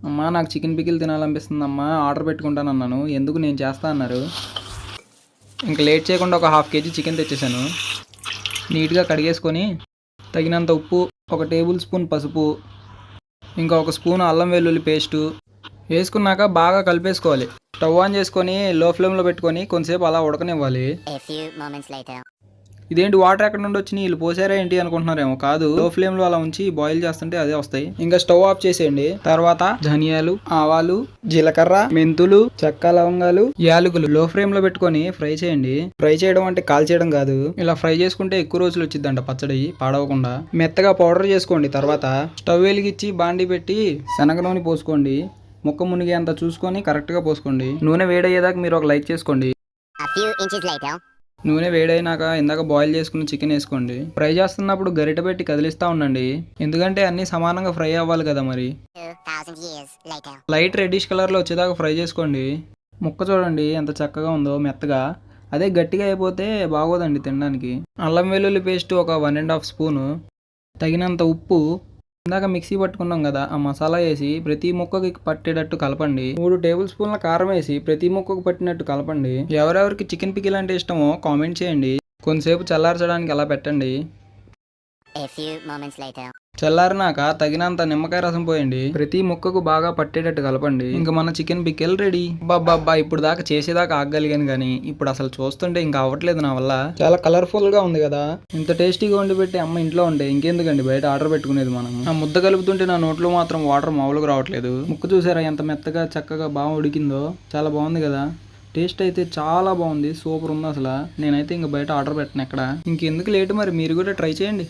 అమ్మా నాకు chicken pickle తినాలనిపిస్తుందమ్మా, order పెట్టుకుంటానన్నాను, ఎందుకు నేను చేస్తా అన్నారు. ఇంక లేట్ చేయకుండా ఒక హాఫ్ కేజీ చికెన్ తెచ్చేసాను. నీట్గా కడిగేసుకొని తగినంత ఉప్పు, ఒక టేబుల్ స్పూన్ పసుపు, ఇంకా ఒక స్పూన్ అల్లం వెల్లుల్లి పేస్టు వేసుకున్నాక బాగా కలిపేసుకోవాలి. స్టవ్ ఆన్ చేసుకొని లో ఫ్లేమ్లో పెట్టుకొని కొంతసేపు అలా ఉడకనివ్వాలి. ఇదేంటి వాటర్ ఎక్కడ నుండి వచ్చి నీళ్ళు పోసారా ఏంటి అనుకుంటున్నారేమో, కాదు, లో ఫ్లేమ్ లో అలా ఉంచి బాయిల్ చేస్తుంటే అదే వస్తాయి. ఇంకా స్టవ్ ఆఫ్ చేసేయండి. తర్వాత ధనియాలు, ఆవాలు, జీలకర్ర, మెంతులు, చెక్క, లవంగాలు, యాలకులు లో ఫ్లేమ్ లో పెట్టుకొని ఫ్రై చేయండి. ఫ్రై చేయడం అంటే కాల్ చేయడం కాదు, ఇలా ఫ్రై చేసుకుంటే ఎక్కువ రోజులు వచ్చిందంట పచ్చడి పాడవకుండా. మెత్తగా పౌడర్ చేసుకోండి. తర్వాత స్టవ్ వెలిగించి బాండి పెట్టి శనగ నూనె పోసుకోండి. ముక్క మునిగేంత చూసుకొని కరెక్ట్ గా పోసుకోండి. నూనె వేడయ్యేదాకా మీరు ఒక లైక్ చేసుకోండి. నూనె వేడైనాక ఇందాక బాయిల్ చేసుకున్న చికెన్ వేసుకోండి. ఫ్రై చేస్తున్నప్పుడు గరిటె పెట్టి కదిలిస్తూ ఉండండి, ఎందుకంటే అన్ని సమానంగా ఫ్రై అవ్వాలి కదా. మరి లైట్ రెడ్డిష్ కలర్లో వచ్చేదాకా ఫ్రై చేసుకోండి. ముక్క చూడండి ఎంత చక్కగా ఉందో, మెత్తగా. అదే గట్టిగా అయిపోతే బాగోదండి తినడానికి. అల్లం వెల్లుల్లి పేస్ట్ ఒక 1.5 స్పూను, తగినంత ఉప్పు, ఇందాక మిక్సీ పట్టుకున్నాం కదా ఆ మసాలా వేసి ప్రతి ముక్కకి పట్టేటట్టు కలపండి. 3 టేబుల్ స్పూన్ల కారం వేసి ప్రతి ముక్కకు పట్టినట్టు కలపండి. ఎవరెవరికి చికెన్ పికిల్ అంటే ఇష్టమో కామెంట్ చేయండి. కొంతసేపు చల్లార్చడానికి అలా పెట్టండి. చల్లారినాక తగినంత నిమ్మకాయ రసం పోయండి. ప్రతి ముక్కకు బాగా పట్టేటట్టు కలపండి. ఇంకా మన చికెన్ పికిల్ రెడీ. బాబ్బా ఇప్పుడు దాకా చేసేదాకా ఆగలిగాను కానీ ఇప్పుడు అసలు చూస్తుంటే ఇంకా అవ్వట్లేదు నా వల్ల. చాలా కలర్ఫుల్ గా ఉంది కదా. ఇంత టేస్టీగా వండి పెట్టి అమ్మ ఇంట్లో ఉంటే ఇంకెందుకండి బయట ఆర్డర్ పెట్టుకునేది మనం. ఆ ముద్ద కలుపుతుంటే నా నోట్లో మాత్రం వాటర్ మామూలుగా రావట్లేదు. ముక్క చూసారా ఎంత మెత్తగా చక్కగా బాగా ఉడికిందో, చాలా బాగుంది కదా. టేస్ట్ అయితే చాలా బాగుంది, సూపర్ ఉంది అసలు. నేనైతే ఇంక బయట ఆర్డర్ పెట్టను ఎక్కడ. ఇంకెందుకు లేటు, మరి మీరు కూడా ట్రై చేయండి.